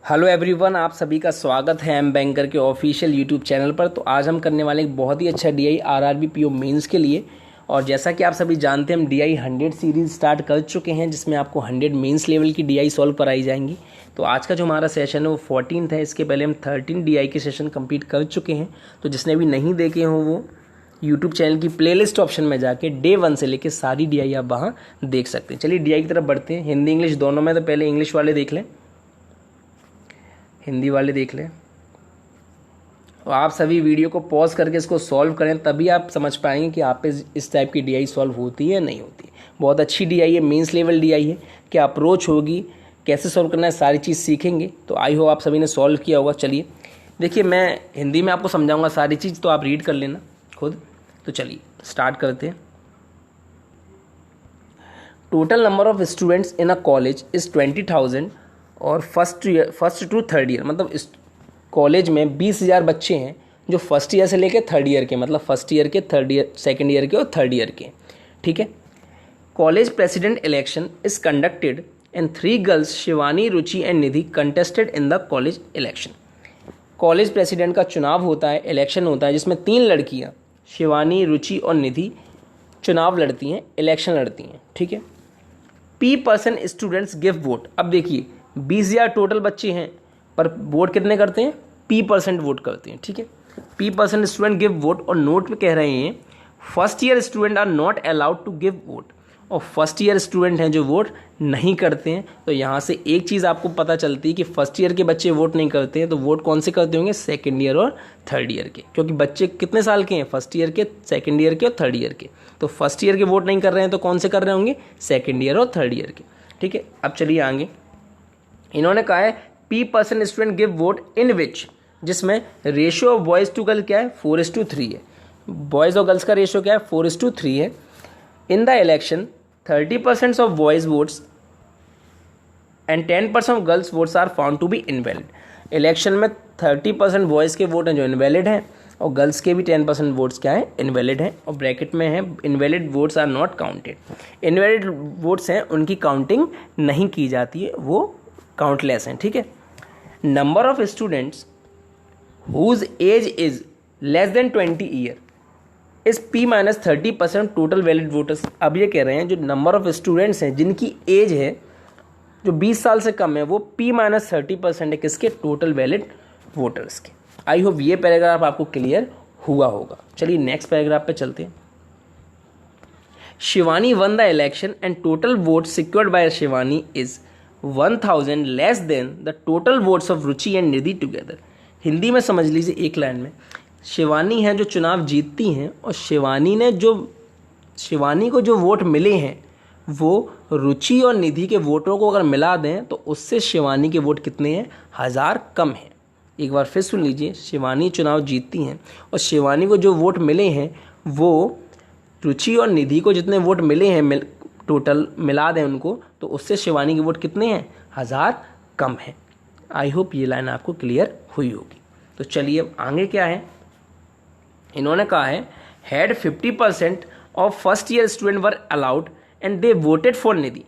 Hello everyone, आप सभी का स्वागत है एम बैंकर के ऑफिशियल यूट्यूब चैनल पर। तो आज हम करने वाले एक बहुत ही अच्छा डीआई आरआरबी पीओ मेंस के लिए। और जैसा कि आप सभी जानते हैं, हम डीआई 100 सीरीज़ स्टार्ट कर चुके हैं, जिसमें आपको 100 मेंस लेवल की डीआई सॉल्व कराई जाएंगी। तो आज का जो हमारा सेशन है वो 14th है। इसके पहले हम 13 डीआई के सेशन कंप्लीट कर चुके हैं। तो जिसने भी नहीं देखे हों वो यूट्यूब चैनल की प्लेलिस्ट ऑप्शन में जाके डे 1 से लेकर सारी डीआई आप वहाँ देख सकते हैं। चलिए डीआई की तरफ बढ़ते हैं। हिंदी इंग्लिश दोनों में, तो पहले इंग्लिश वाले देख लें, हिंदी वाले देख लें। और आप सभी वीडियो को पॉज करके इसको सॉल्व करें, तभी आप समझ पाएंगे कि आप पे इस टाइप की डीआई सॉल्व होती है या नहीं होती है। बहुत अच्छी डीआई है, मेंस लेवल डीआई है। क्या अप्रोच होगी, कैसे सॉल्व करना है, सारी चीज़ सीखेंगे। तो आई होप आप सभी ने सॉल्व किया होगा। चलिए देखिए, मैं हिंदी में आपको समझाऊंगा सारी चीज़, तो आप रीड कर लेना खुद। तो चलिए स्टार्ट करते हैं। Total number of students in a college is 20,000 और फर्स्ट टू थर्ड ईयर, मतलब इस कॉलेज में 20,000 बच्चे हैं जो फर्स्ट ईयर से लेकर थर्ड ईयर के, मतलब फर्स्ट ईयर के, थर्ड ईयर, सेकेंड ईयर के और थर्ड ईयर के। ठीक है। College president election is conducted and 3 girls Shivani, Ruchi and Nidhi contested in the college election. College president का चुनाव होता है, इलेक्शन होता है, जिसमें 3 लड़कियाँ शिवानी, रुचि और निधि चुनाव लड़ती हैं, इलेक्शन लड़ती हैं। ठीक है। P% students give vote. अब देखिए 20,000 टोटल बच्चे हैं, पर वोट कितने करते हैं? P% वोट करते हैं। ठीक है। P% student give vote. और नोट में कह रहे हैं first year student are not allowed to give vote. और फर्स्ट ईयर स्टूडेंट हैं जो वोट नहीं करते हैं। तो यहाँ से एक चीज़ आपको पता चलती है कि फर्स्ट ईयर के बच्चे वोट नहीं करते हैं, तो वोट कौन से करते होंगे? सेकेंड ईयर और थर्ड ईयर के। क्योंकि बच्चे कितने साल के हैं? फर्स्ट ईयर के, सेकेंड ईयर के और थर्ड ईयर के। तो फर्स्ट ईयर के वोट नहीं कर रहे हैं, तो कौन से कर रहे होंगे? सेकेंड ईयर और थर्ड ईयर के। ठीक है। अब चलिए आगे। इन्होंने कहा है P% student give vote in which, जिसमें ratio of boys to girl क्या है? 4:3 है। बॉयज़ और गर्ल्स का रेशियो क्या है? 4:3 है। In the election 30% of boys votes and 10% of girls votes are found to be invalid. Election में 30% बॉयज़ के वोट हैं जो इनवैलिड हैं, और गर्ल्स के भी 10% वोट्स क्या है? इनवैलिड हैं। और ब्रैकेट में है invalid votes are not counted. Invalid votes हैं, उनकी काउंटिंग नहीं की जाती है, वो काउंटलेस हैं। ठीक है। Number of students whose age is less than 20 year is P-30% total valid voters. अब ये कह रहे हैं जो नंबर ऑफ स्टूडेंट्स हैं जिनकी एज है जो 20 साल से कम है, वो P-30% है किसके? टोटल वैलिड वोटर्स के। आई होप ये पैराग्राफ आपको क्लियर हुआ होगा। चलिए नेक्स्ट पैराग्राफ पे चलते हैं। Shivani one the election and total vote secured by Shivani is 1,000 less than the total votes of Ruchi and Nidhi together. Hindi में समझ लीजिए एक लाइन में, शिवानी है जो चुनाव जीतती हैं, और शिवानी को जो वोट मिले हैं वो रुचि और निधि के वोटों को अगर मिला दें तो उससे शिवानी के वोट कितने हैं? 1000 कम हैं। एक बार फिर सुन लीजिए, शिवानी चुनाव जीतती हैं और शिवानी को जो वोट मिले हैं वो रुचि और निधि को जितने वोट मिले हैं टोटल मिला दें उनको, तो उससे शिवानी के वोट कितने हैं? 1000 कम हैं। आई होप ये लाइन आपको क्लियर हुई होगी। तो चलिए अब आगे क्या है। इन्होंने कहा है हैड 50% ऑफ first year student were allowed and they voted for Nidhi.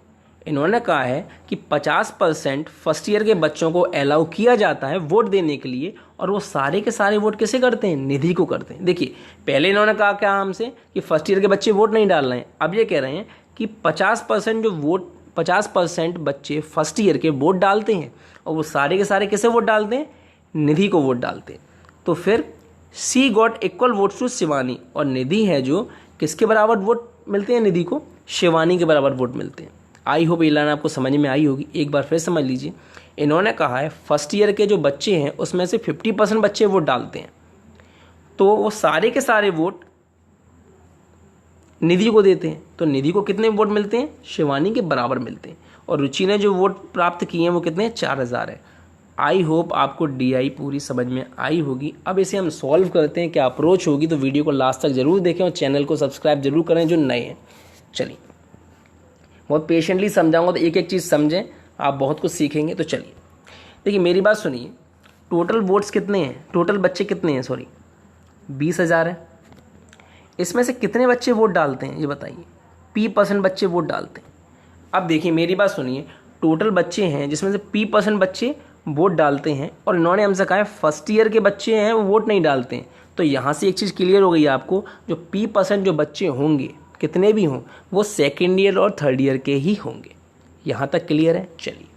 इन्होंने कहा है कि 50% फर्स्ट ईयर के बच्चों को अलाउ किया जाता है वोट देने के लिए, और वो सारे के सारे वोट किसे करते हैं? निधि को करते हैं। देखिए पहले इन्होंने कहा क्या हमसे कि फर्स्ट ईयर के बच्चे वोट नहीं डाल रहे हैं। अब ये कह रहे हैं कि 50% बच्चे फर्स्ट ईयर के वोट डालते हैं, और वो सारे के सारे किसे वोट डालते हैं? निधि को वोट डालते हैं। तो फिर she got equal votes to Shivani, और निधि है जो किसके बराबर वोट मिलते हैं? निधि को शिवानी के बराबर वोट मिलते हैं। आई होप ये लाइन आपको समझ में आई होगी। एक बार फिर समझ लीजिए। इन्होंने कहा है फर्स्ट ईयर के जो बच्चे हैं उसमें से 50% बच्चे वोट डालते हैं, तो वो सारे के सारे वोट निधि को देते हैं। तो निधि को कितने वोट मिलते हैं? शिवानी के बराबर मिलते हैं। और रुचि ने जो वोट प्राप्त किए हैं वो कितने? 4000 है। आई होप आपको डीआई पूरी समझ में आई होगी। अब इसे हम सॉल्व करते हैं, क्या अप्रोच होगी। तो वीडियो को लास्ट तक जरूर देखें और चैनल को सब्सक्राइब जरूर करें जो नए हैं। चलिए बहुत पेशेंटली समझाऊंगा, तो एक एक चीज़ समझें, आप बहुत कुछ सीखेंगे। तो चलिए देखिए मेरी बात सुनिए। टोटल वोट्स कितने हैं? टोटल बच्चे कितने हैं? 20,000 है। इसमें से कितने बच्चे वोट डालते हैं ये बताइए? P% बच्चे वोट डालते हैं। अब देखिए मेरी बात सुनिए, टोटल बच्चे हैं जिसमें से P% बच्चे वोट डालते हैं, और इन्होंने हमसे कहा है फर्स्ट ईयर के बच्चे हैं वो वोट नहीं डालते हैं। तो यहाँ से एक चीज़ क्लियर हो गई आपको, जो P% जो बच्चे होंगे कितने भी हों वो सेकेंड ईयर और थर्ड ईयर के ही होंगे। यहाँ तक क्लियर है? चलिए,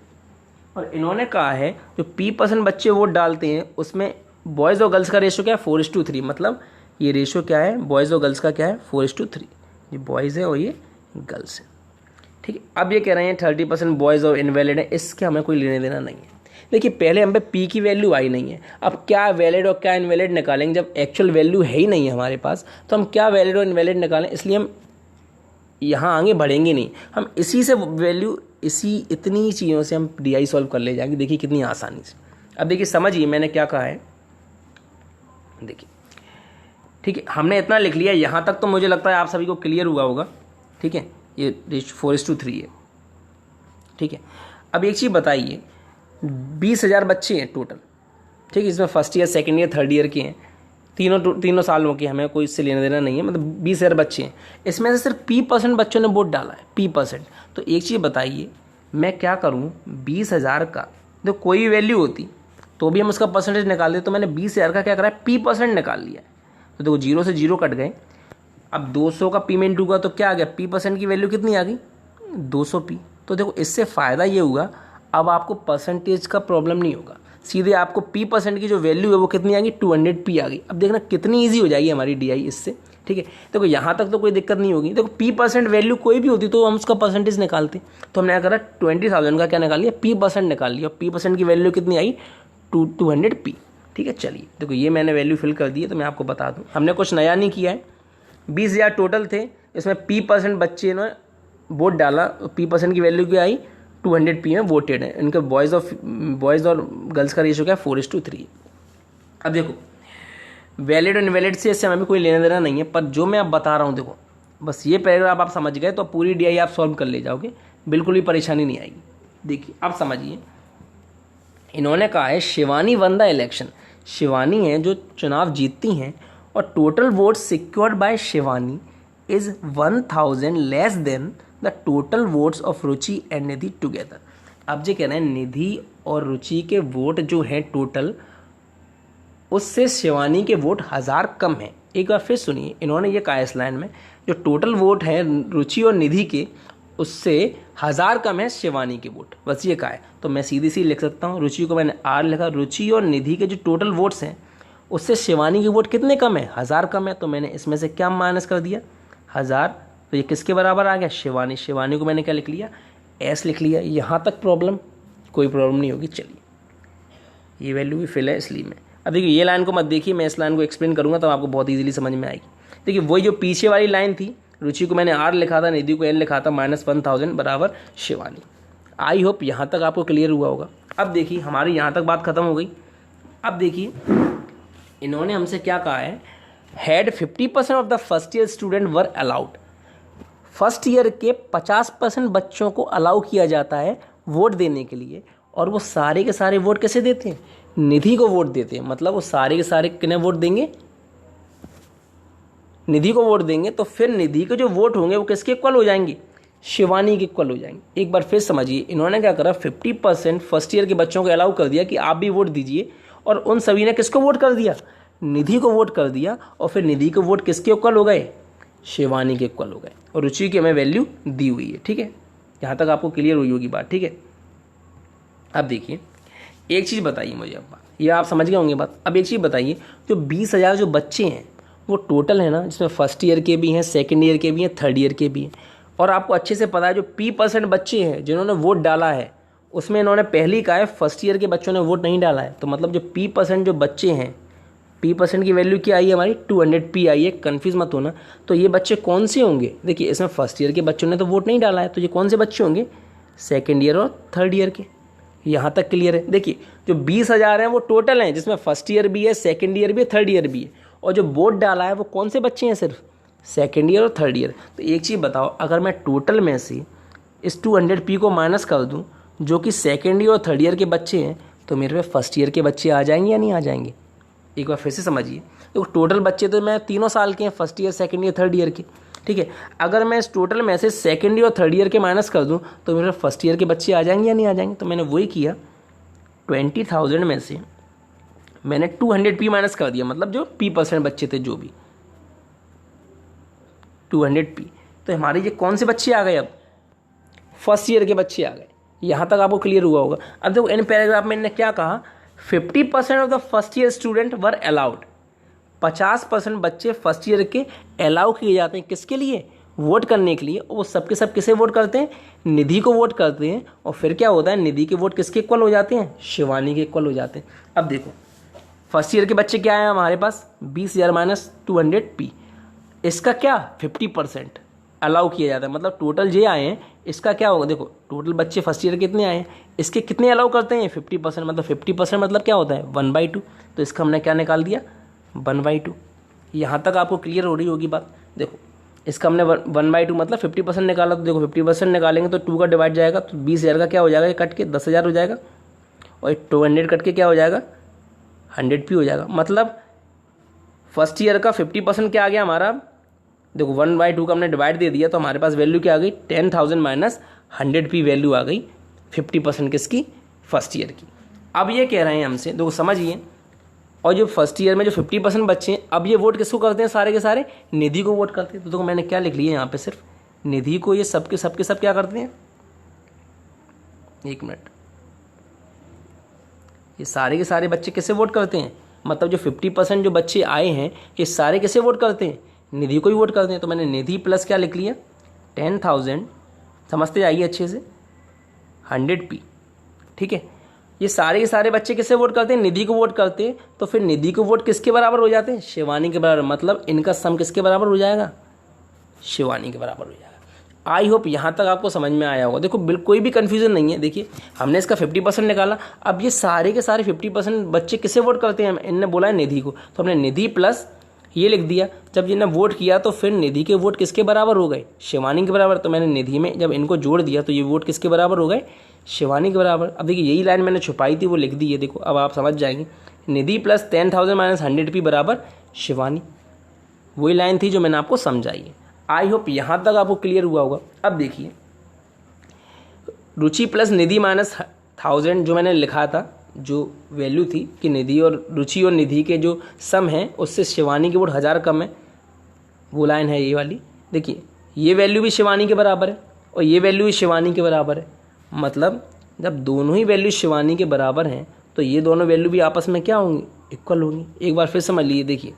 और इन्होंने कहा है जो P% बच्चे वोट डालते हैं उसमें बॉयज़ और गर्ल्स का रेशो क्या है 4:3, मतलब ये रेशो क्या है बॉयज़ और गर्ल्स का क्या है 4:3, ये बॉयज़ है और ये गर्ल्स है। ठीक है, अब ये कह रहे हैं 30% बॉयज़ और इनवैलिड है, इसके हमें कोई लेने देना नहीं है। देखिए पहले हम पे P की वैल्यू आई नहीं है, अब क्या वैलिड और क्या इनवैलिड निकालेंगे, जब एक्चुअल वैल्यू है ही नहीं है हमारे पास तो हम क्या वैलिड और इनवैलिड निकालें, इसलिए हम यहाँ आगे बढ़ेंगे नहीं, हम इसी से वैल्यू इतनी चीज़ों से हम DI सॉल्व कर ले जाएंगे। देखिए कितनी आसानी से। अब देखिए समझिए मैंने क्या कहा है, देखिए ठीक है, हमने इतना लिख लिया, यहाँ तक तो मुझे लगता है आप सभी को क्लियर हुआ होगा। ठीक है, ये 4:3 है। ठीक है, अब एक चीज़ बताइए, 20,000 बच्चे हैं टोटल। ठीक है, इसमें first year second year third year के हैं, तीनों सालों के, हमें कोई इससे लेना देना नहीं है, मतलब 20,000 बच्चे हैं, इसमें से सिर्फ P% बच्चों ने वोट डाला है, P%। तो एक चीज़ बताइए, मैं क्या करूँ 20,000 का, तो कोई भी वैल्यू होती तो भी हम उसका परसेंटेज निकाल दें, तो मैंने 20,000 का क्या करा है P% निकाल लिया है। तो देखो 0 से 0 कट गए, अब 200 का P में इंटू का तो क्या आ गया, P% की वैल्यू कितनी आ गई 200P। तो देखो इससे फ़ायदा ये हुआ, अब आपको परसेंटेज का प्रॉब्लम नहीं होगा, सीधे आपको P% की जो वैल्यू है वो कितनी आ गई 200P आ गई। अब देखना कितनी ईजी हो जाएगी हमारी DI इससे। ठीक है, देखो यहाँ तक तो कोई दिक्कत नहीं होगी। देखो P% वैल्यू कोई भी होती तो हम उसका परसेंटेज निकालते, तो हमने क्या करा 20,000 का क्या निकाल लिया P% निकाल लिया, और P% की वैल्यू कितनी आई 200P। ठीक है, चलिए देखो ये मैंने वैल्यू फिल कर दी है, तो मैं आपको बता दूँ हमने कुछ नया नहीं किया है। 20,000 टोटल थे, इसमें P% बच्चे ने वोट डाला, P% की वैल्यू क्या आई 200P में वोटेड है। इनके बॉयज़ और गर्ल्स का रेशो क्या है 4:3। अब देखो वैलिड और इनवैलिड से इससे हमें कोई लेना देना नहीं है, पर जो मैं अब बता रहा हूँ देखो बस ये पैराग्राफ आप समझ गए तो पूरी DI आप सॉल्व कर ले जाओगे, बिल्कुल भी परेशानी नहीं आएगी। देखिए अब समझिए, इन्होंने कहा है Shivani one the election, Shivani है जो चुनाव जीतती हैं, और total vote secured by Shivani is 1,000 less than the total votes of Ruchi and Nidhi together. अब जो कह रहे हैं निधि और रुचि के वोट जो हैं टोटल, उससे शिवानी के वोट 1000 कम हैं। एक बार फिर सुनिए, इन्होंने ये कहा इस लाइन में जो टोटल वोट हैं रुचि और निधि के, उससे 1000 कम है शिवानी के वोट, बस ये कहा है। तो मैं सीधी सी लिख सकता हूँ, रुचि को मैंने R लिखा, रुचि और निधि के जो टोटल वोट्स हैं उससे शिवानी के वोट कितने कम है 1000 कम है, तो मैंने इसमें से क्या माइनस कर दिया 1000, तो ये किसके बराबर आ गया शिवानी को मैंने क्या लिख लिया S लिख लिया। यहाँ तक प्रॉब्लम, कोई प्रॉब्लम नहीं होगी। चलिए ये वैल्यू भी फिल है इसलिए मैं, अब देखिए ये लाइन को मत देखिए, मैं इस लाइन को एक्सप्लेन करूँगा तो आपको बहुत ईजिली समझ में आएगी। देखिए वही जो पीछे वाली लाइन थी, रुचि को मैंने R लिखा था, निधि को N लिखा था, -1000 बराबर शिवानी। आई होप यहाँ तक आपको क्लियर हुआ होगा। अब देखिए हमारी यहाँ तक बात खत्म हो गई। अब देखिए इन्होंने हमसे क्या कहा है, had 50% of the first year student were allowed, first year के 50% बच्चों को अलाउ किया जाता है वोट देने के लिए, और वो सारे के सारे वोट कैसे देते हैं निधि को वोट देते हैं। मतलब वो सारे के सारे किन्हें वोट देंगे निधि को वोट देंगे, तो फिर निधि के जो वोट होंगे वो किसके इक्वल हो जाएंगे शिवानी के इक्वल हो जाएंगे। एक बार फिर समझिए, इन्होंने क्या करा 50% फर्स्ट ईयर के बच्चों को अलाउ कर दिया कि आप भी वोट दीजिए, और उन सभी ने किसको वोट कर दिया निधि को वोट कर दिया, और फिर निधि के वोट किसके इक्वल हो गए शिवानी के इक्वल हो गए, और रुचि की हमें वैल्यू दी हुई है। ठीक है, यहाँ तक आपको क्लियर हुई होगी बात। ठीक है, अब देखिए एक चीज़ बताइए मुझे, अब ये आप समझ गए होंगे बात। अब एक चीज़ बताइए, जो 20,000 जो बच्चे हैं वो टोटल है ना, जिसमें फर्स्ट ईयर के भी हैं, सेकेंड ईयर के भी हैं, थर्ड ईयर के भी हैं, और आपको अच्छे से पता है जो P% बच्चे हैं जिन्होंने वोट डाला है, उसमें इन्होंने पहले ही कहा है फर्स्ट ईयर के बच्चों ने वोट नहीं डाला है। तो मतलब जो P% जो बच्चे हैं, P% की वैल्यू क्या आई है हमारी 200P आई है, कन्फ्यूज़ मत होना। तो ये बच्चे कौन से होंगे, देखिए इसमें फर्स्ट ईयर के बच्चों ने तो वोट नहीं डाला है, तो ये कौन से बच्चे होंगे सेकेंड ईयर और थर्ड ईयर के। यहाँ तक क्लियर है। देखिए जो 20,000 हैं वो टोटल हैं, जिसमें फर्स्ट ईयर भी है, सेकेंड ईयर भी है, थर्ड ईयर भी है, और जो वोट डाला है वो कौन से बच्चे हैं सिर्फ सेकेंड ईयर और थर्ड ईयर। तो एक चीज़ बताओ, अगर मैं टोटल में से इस 200P को माइनस कर दूं जो कि सेकेंड ईयर और थर्ड ईयर के बच्चे हैं, तो मेरे पे फर्स्ट ईयर के बच्चे आ जाएंगे या नहीं आ जाएंगे। एक बार फिर से समझिए, तो टोटल बच्चे तो मैं तीनों साल के हैं, first year second year third year के। ठीक है, अगर मैं इस टोटल में से सेकेंड ईयर और थर्ड ईयर के माइनस कर दूं तो मेरे फर्स्ट ईयर के बच्चे आ जाएंगे या नहीं आ जाएंगे। तो मैंने वही किया, 20,000 में से मैंने 200 पी माइनस कर दिया, मतलब जो P% बच्चे थे जो भी 200 पी, तो हमारे ये कौन से बच्चे आ गए, अब फर्स्ट ईयर के बच्चे आ गए। यहाँ तक आपको क्लियर हुआ होगा। अब देखो इन पैराग्राफ में इन्होंने क्या कहा, 50% of the first year student were allowed, 50% बच्चे फर्स्ट ईयर के अलाउ किए जाते हैं, किसके लिए, वोट करने के लिए। वो सबके सब किसे वोट करते हैं, निधि को वोट करते हैं। और फिर क्या होता है, निधि के वोट किसके इक्वल हो जाते हैं, शिवानी के इक्वल हो जाते हैं। अब देखो फर्स्ट ईयर के बच्चे क्या है हमारे पास, 20,000 माइनस 200 पी, इसका क्या 50% अलाउ किया जाता है, मतलब टोटल जे आए हैं, इसका क्या होगा, देखो टोटल बच्चे फर्स्ट ईयर कितने आए हैं, इसके कितने अलाउ करते हैं 50%, मतलब 50% मतलब क्या होता है 1/2। तो इसका हमने क्या निकाल दिया 1/2। यहाँ तक आपको क्लियर हो रही होगी बात। देखो इसका हमने 1/2 मतलब 50% निकाला, तो देखो 50% निकालेंगे तो 2 का डिवाइड जाएगा, तो 20,000 का क्या हो जाएगा, ये कट के 10,000 हो जाएगा, और 200 कट के क्या हो जाएगा 100 पी हो जाएगा। मतलब फर्स्ट ईयर का 50% क्या आ गया हमारा, देखो 1/2 का हमने डिवाइड दे दिया, तो हमारे पास वैल्यू क्या आ गई 10,000 माइनस 100 पी वैल्यू आ गई 50% किसकी, फर्स्ट ईयर की। अब ये कह रहे हैं हमसे, देखो समझिए, और जो फर्स्ट ईयर में जो 50% बच्चे हैं, अब ये वोट किसको करते हैं, सारे के सारे निधि को वोट करते हैं। तो देखो मैंने क्या लिख लिया यहाँ पे, सिर्फ निधि को ये सबके सब क्या करते हैं, एक मिनट, ये सारे के सारे बच्चे किसे वोट करते हैं, मतलब जो 50% जो बच्चे आए हैं ये सारे किसे वोट करते हैं, निधि को ही वोट करते हैं। तो मैंने निधि प्लस क्या लिख लिया 10,000, समझते जाइए अच्छे से, 100 पी, ठीक है। ये सारे के सारे बच्चे किसे वोट करते हैं, निधि को वोट करते हैं। तो फिर निधि को वोट किसके बराबर हो जाते हैं, शिवानी के बराबर, मतलब इनका सम किसके बराबर हो जाएगा, शिवानी के बराबर हो जाएगा। आई होप यहाँ तक आपको समझ में आया होगा। देखो बिल्कुल कोई भी कन्फ्यूजन नहीं है। देखिए हमने इसका 50% निकाला, अब ये सारे के सारे 50% बच्चे किसे वोट करते हैं, इनने बोला है निधि को, तो हमने निधि प्लस ये लिख दिया। जब जिन्हें वोट किया तो फिर निधि के वोट किसके बराबर हो गए, शिवानी के बराबर। तो मैंने निधि में जब इनको जोड़ दिया तो ये वोट किसके बराबर हो गए, शिवानी के बराबर। अब देखिए यही लाइन मैंने छुपाई थी वो लिख दी है, देखो अब आप समझ जाएंगे, निधि प्लस 10,000 माइनस 100 पी बराबर शिवानी, वही लाइन थी जो मैंने आपको समझाई है। आई होप यहाँ तक आपको क्लियर हुआ होगा। अब देखिए रुचि प्लस निधि माइनस 1000 जो मैंने लिखा था, जो वैल्यू थी कि निधि और रुचि और निधि के जो सम है उससे शिवानी की वोट 1000 कम है, वो लाइन है ये वाली। देखिए ये वैल्यू भी शिवानी के बराबर है और ये वैल्यू भी शिवानी के बराबर है। मतलब जब दोनों ही वैल्यू शिवानी के बराबर हैं तो ये दोनों वैल्यू भी आपस में क्या होंगी, इक्वल होंगी। एक बार फिर समझ लीजिए, देखिए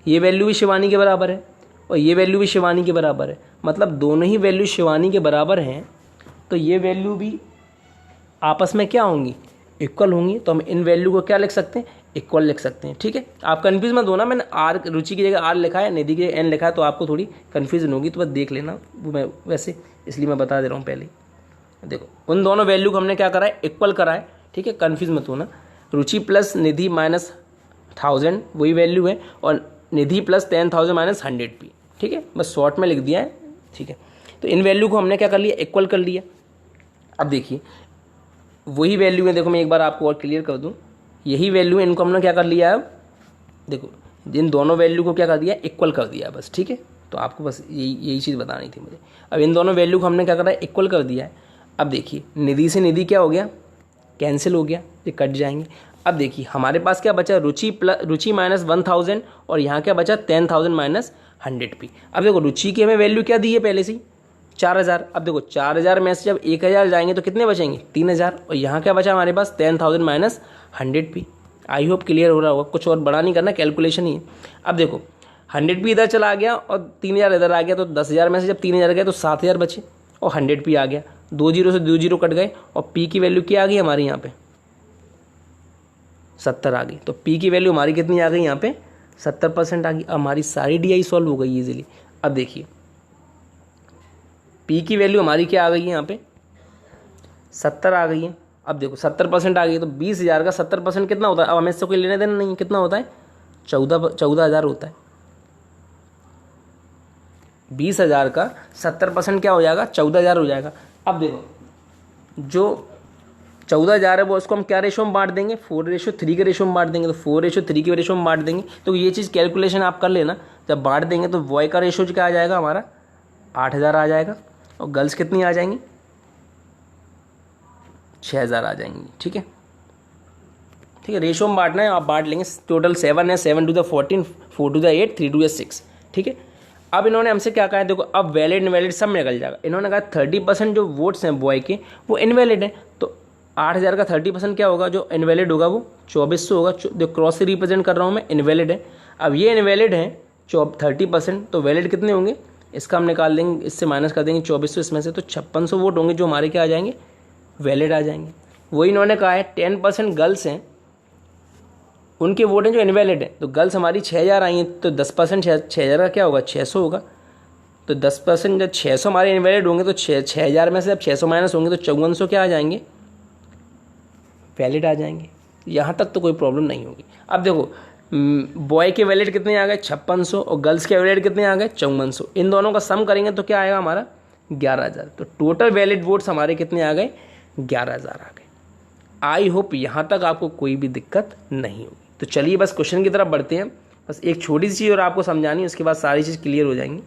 ये वैल्यू भी शिवानी के बराबर है और ये वैल्यू भी शिवानी के बराबर है। मतलब दोनों ही वैल्यू शिवानी के बराबर हैं तो ये वैल्यू भी आपस में क्या होंगी, इक्वल होंगी। तो हम इन वैल्यू को क्या लिख सकते हैं, इक्वल लिख सकते हैं, ठीक है। आप कन्फ्यूज मत होना, मैंने आर रुचि की जगह आर लिखा है, निधि की जगह एन लिखा है, तो आपको थोड़ी कन्फ्यूजन होगी, तो बस देख लेना, वो मैं वैसे इसलिए मैं बता दे रहा हूँ पहले। देखो उन दोनों वैल्यू को हमने क्या करा है, इक्वल करा है, ठीक है, कन्फ्यूज मत होना। रुचि प्लस निधि माइनस 1000 वही वैल्यू है और निधि प्लस 10,000 माइनस 100 पी, ठीक है, बस शॉर्ट में लिख दिया है, ठीक है। तो इन वैल्यू को हमने क्या कर लिया, इक्वल कर लिया। अब देखिए वही वैल्यू है, देखो मैं एक बार आपको और क्लियर कर दूं, यही वैल्यू है, इनको हमने क्या कर लिया है, अब देखो इन दोनों वैल्यू को क्या कर दिया, इक्वल कर दिया बस, ठीक है। तो आपको बस यही चीज़ बतानी थी मुझे। अब इन दोनों वैल्यू को हमने क्या करा है, इक्वल कर दिया है। अब देखिए निधि से निधि क्या हो गया, कैंसिल हो गया, ये कट जाएंगे। अब देखिए हमारे पास क्या बचा, रुचि माइनस 1000 और यहाँ क्या बचा 10,000 माइनस 100 पी। अब देखो रुचि की हमें वैल्यू क्या दी है पहले से 4000। अब देखो 4000 में से जब 1000 जाएंगे तो कितने बचेंगे 3000, और यहाँ क्या बचा हमारे पास 10,000 minus 100 P. I hope clear हो रहा होगा, कुछ और बड़ा नहीं करना, कैलकुलेशन ही है। अब देखो 100 पी इधर चला गया और 3000 इधर आ गया, तो 10,000 में से जब 3000 गए तो 7000 बचे और 100 पी आ गया, 2 जीरो से 2 जीरो कट गए और पी की वैल्यू क्या आ गई हमारी यहाँ पे 70 आ गई। तो पी की वैल्यू हमारी कितनी आ गई यहाँ पे 70% आ गई। अब हमारी सारी डी आई सॉल्व हो गई इजीली। अब देखिए पी की वैल्यू हमारी क्या आ गई है यहाँ पे 70 आ गई है। अब देखो 70% आ गई, तो 20,000 का 70% कितना होता है, अब हमें इससे कोई लेने देना नहीं है, कितना होता है 14,000 होता है। 20,000 का 70% क्या हो जाएगा 14,000 हो जाएगा। अब देखो जो 14,000 है वो उसको हम क्या रेशो में बांट देंगे, 4:3 के रेशो में बांट देंगे। तो 4:3 के रेशो में बांट देंगे, तो ये चीज़ कैलकुलेशन आप कर लेना। जब बांट देंगे तो बॉय का रेशो क्या आ जाएगा हमारा 8,000 आ जाएगा और गर्ल्स कितनी आ जाएंगी 6,000 आ जाएंगी, ठीक है। ठीक है, रेशो में बांटना है, आप बांट लेंगे। टोटल 7 है, 7 to the 14, 4 to the 8, 3 to the 6। ठीक है, अब इन्होंने हमसे क्या कहा है, देखो अब वैलिड इनवैलिड सब निकल जाएगा। इन्होंने कहा 30% जो वोट्स हैं बॉय के वो इनवैलिड है, तो 8000 का 30% क्या होगा, जो इनवैलिड होगा वो 2400 होगा। जो क्रॉस से रिप्रेजेंट कर रहा हूँ मैं, इनवैलिड है। अब ये इनवैलिड है 30%, तो वैलिड कितने होंगे, इसका हम निकाल देंगे, इससे माइनस कर देंगे 2400 इसमें से, तो 5600 वोट होंगे जो हमारे क्या आ जाएंगे, वैलिड आ जाएंगे। वही इन्होंने कहा है 10% गर्ल्स हैं, उनके वोट हैं जो इनवैलिड हैं, तो गर्ल्स हमारी 6000 आई हैं, तो 10% 6000 का क्या होगा, 600 होगा। तो 10% जब 600 हमारे इनवैलिड होंगे तो 6000 में से जब 600 माइनस होंगे तो 5400 क्या आ जाएंगे, वैलिड आ जाएंगे। यहाँ तक तो कोई प्रॉब्लम नहीं होगी। अब देखो बॉय के वैलिड कितने आ गए, 5600, और गर्ल्स के वैलिड कितने आ गए, 5400। इन दोनों का सम करेंगे तो क्या आएगा हमारा, 11000। तो टोटल वैलिड वोट्स हमारे कितने आ गए, 11000 आ गए। आई होप यहाँ तक आपको कोई भी दिक्कत नहीं होगी। तो चलिए बस क्वेश्चन की तरफ बढ़ते हैं। बस एक छोटी सी चीज़ और आपको समझानी है, उसके बाद सारी चीज़ क्लियर हो जाएंगी।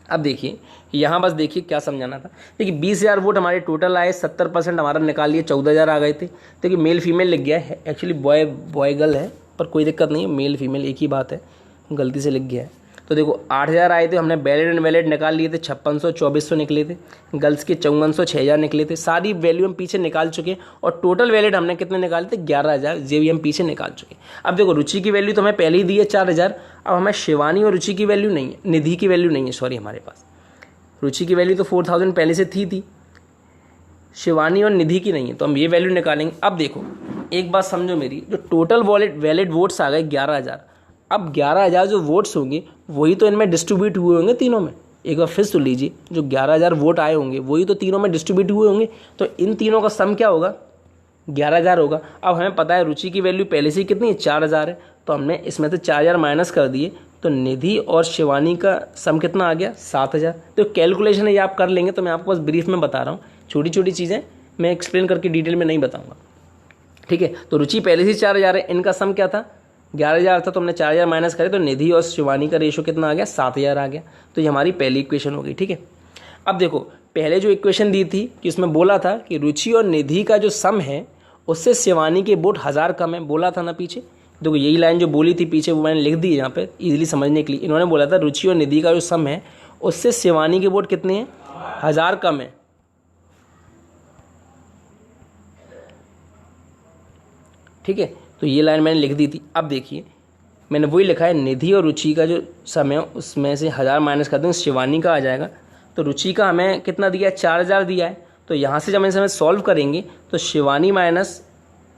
अब देखिए यहाँ बस देखिए क्या समझाना था। देखिए 20000 वोट हमारे टोटल आए, 70% हमारा निकाल लिए, 14000 आ गए थे। देखिए मेल फीमेल लिख गया है, एक्चुअली बॉय गर्ल है, पर कोई दिक्कत नहीं है, मेल फीमेल एक ही बात है, गलती से लिख गया है। तो देखो 8000 आए थे, हमने वैलिड इनवैलिड निकाल लिए थे, 5600 2400 निकले थे, गर्ल्स के 5400 6000 निकले थे। सारी वैल्यू हम पीछे निकाल चुके हैं, और टोटल वैलिड हमने कितने निकाले थे, 11000, ये भी हम पीछे निकाल चुके हैं। अब देखो रुचि की वैल्यू तो हमें पहले ही दी है 4000, अब हमें शिवानी और रुचि की वैल्यू नहीं है, निधि की वैल्यू नहीं है, सॉरी हमारे पास रुचि की वैल्यू तो 4000 पहले से थी, शिवानी और निधि की नहीं है, तो हम ये वैल्यू निकालेंगे। अब देखो एक बात समझो मेरी, जो टोटल वैलिड वोट्स आ गए 11000, अब 11000 जो वोट्स होंगे वही तो इनमें डिस्ट्रीब्यूट हुए होंगे तीनों में। एक बार फिर सुन लीजिए, जो 11000 वोट आए होंगे वही तो तीनों में डिस्ट्रीब्यूट हुए होंगे, तो इन तीनों का सम क्या होगा, 11000 होगा। अब हमें पता है रुचि की वैल्यू पहले से कितनी है, 4000 है, तो हमने इसमें से 4000 माइनस कर दिए, तो निधि और शिवानी का सम कितना आ गया, 7000। तो कैलकुलेशन ये आप कर लेंगे, तो मैं आपको बस ब्रीफ में बता रहा हूँ, छोटी छोटी चीज़ें मैं एक्सप्लेन करके डिटेल में नहीं बताऊँगा। ठीक है, तो रुचि पहले से 4000 है, इनका सम क्या था, 11000 था, तो हमने 4000 माइनस करे, तो निधि और शिवानी का रेशो कितना आ गया, 7000 आ गया। तो ये हमारी पहली इक्वेशन हो गई। ठीक है, अब देखो पहले जो इक्वेशन दी थी कि उसमें बोला था कि रुचि और निधि का जो सम है उससे शिवानी के वोट 1000 कम है, बोला था ना पीछे। देखो यही लाइन जो बोली थी पीछे वो मैंने लिख दी है यहाँ पे इजीली समझने के लिए। इन्होंने बोला था रुचि और निधि का जो सम है उससे शिवानी के वोट कितने हैं, 1000 कम है। ठीक है, तो ये लाइन मैंने लिख दी थी। अब देखिए मैंने वही लिखा है, निधि और रुचि का जो सम है उसमें से 1000 माइनस कर देंगे, शिवानी का आ जाएगा। तो रुचि का हमें कितना दिया है, 4000 दिया है, तो यहाँ से जब हम इसे सॉल्व करेंगे तो शिवानी माइनस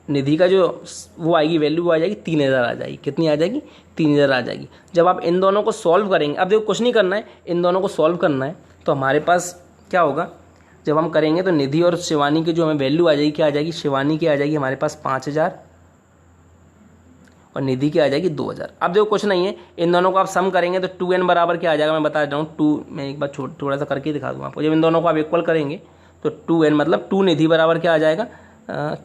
निधि का जो वो आएगी वैल्यू, वो आ जाएगी 3000 आ जाएगी। कितनी आ जाएगी, 3000 आ जाएगी। जब आप इन दोनों को सॉल्व करेंगे, अब देखो कुछ नहीं करना है, इन दोनों को सॉल्व करना है, तो हमारे पास क्या होगा, जब हम करेंगे तो निधि और शिवानी की जो हमें वैल्यू आ जाएगी, क्या आ जाएगी, शिवानी की आ जाएगी हमारे पास 5000 और निधि की आ जाएगी 2000। अब देखो कुछ नहीं है, इन दोनों को आप सम करेंगे तो 2n बराबर क्या आ जाएगा, मैं बता रहा हूँ 2, मैं एक बार थोड़ा सा करके दिखा दूँ आपको। जब इन दोनों को आप इक्वल करेंगे तो 2n मतलब 2 निधि बराबर क्या आ जाएगा,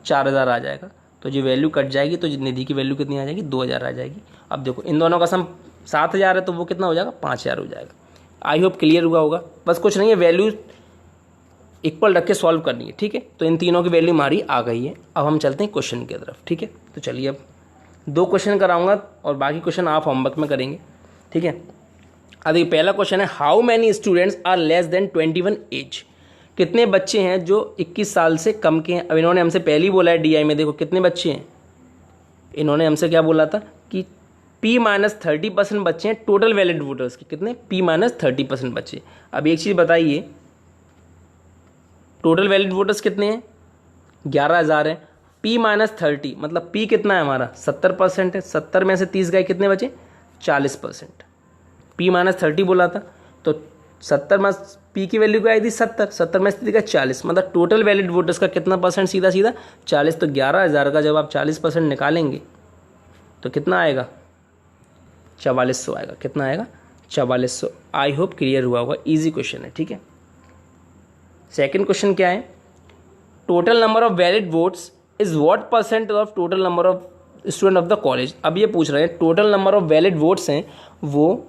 4000 आ जाएगा। तो जो वैल्यू कट जाएगी तो निधि की वैल्यू कितनी आ जाएगी, 2000 आ जाएगी। अब देखो इन दोनों का सम 7000 है, तो वो कितना हो जाएगा, 5000 हो जाएगा। आई होप क्लियर हुआ होगा। बस कुछ नहीं है, वैल्यू इक्वल रख के सॉल्व करनी है। ठीक है, तो इन तीनों की वैल्यू हमारी आ गई है। अब हम चलते हैं क्वेश्चन की तरफ। ठीक है, तो चलिए अब 2 क्वेश्चन कराऊंगा और बाकी क्वेश्चन आप होमवर्क में करेंगे। ठीक है, अब ये पहला क्वेश्चन है, how many students are less than 21 age. कितने बच्चे हैं जो 21 साल से कम के हैं। अब इन्होंने हमसे पहले ही बोला है DI में, देखो कितने बच्चे हैं, इन्होंने हमसे क्या बोला था कि P-30% बच्चे हैं टोटल वैलिड वोटर्स के। कितने, P-30% बच्चे। अब एक चीज़ बताइए, टोटल वैलिड वोटर्स कितने हैं, 11000 है। P-30 मतलब P कितना है हमारा, 70% है। 70 में से 30 गए, कितने बचे, 40%। P-30 बोला था, तो 70 में P की वैल्यू क्या आई थी, 70 में से 30 गए 40, मतलब टोटल वैलिड वोटर्स का कितना परसेंट, सीधा सीधा 40। तो 11000 का जब आप 40% निकालेंगे तो कितना आएगा, 4400 आएगा। कितना आएगा, 4400। आई होप क्लियर हुआ होगा, ईजी क्वेश्चन है। ठीक है, सेकेंड क्वेश्चन क्या है, total number of valid votes is what percent of total number of student of the college. अब ये पूछ रहे हैं total number of valid votes हैं वो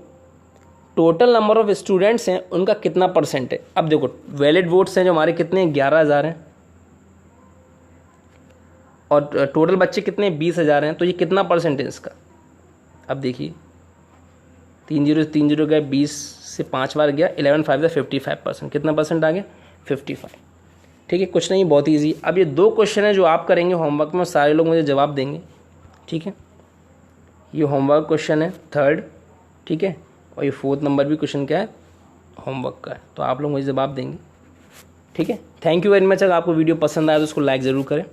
टोटल नंबर ऑफ स्टूडेंट्स हैं उनका कितना परसेंट है। अब देखो वैलिड वोट्स हैं जो हमारे कितने हैं, 11000 हैं, और टोटल बच्चे कितने 20,000 हैं, तो ये कितना परसेंट है इसका। अब देखिए 3 0 गए, 20 से 5 बार गया, 11 5 55%, कितना परसेंट आ गया 55। ठीक है, कुछ नहीं, बहुत ईजी। अब ये 2 क्वेश्चन है जो आप करेंगे होमवर्क में, सारे लोग मुझे जवाब देंगे। ठीक है, ये होमवर्क क्वेश्चन है 3rd, ठीक है, और ये 4th नंबर भी क्वेश्चन क्या है होमवर्क का है, तो आप लोग मुझे जवाब देंगे। ठीक है, थैंक यू वेरी मच। अगर आपको वीडियो पसंद आया तो उसको लाइक ज़रूर करें।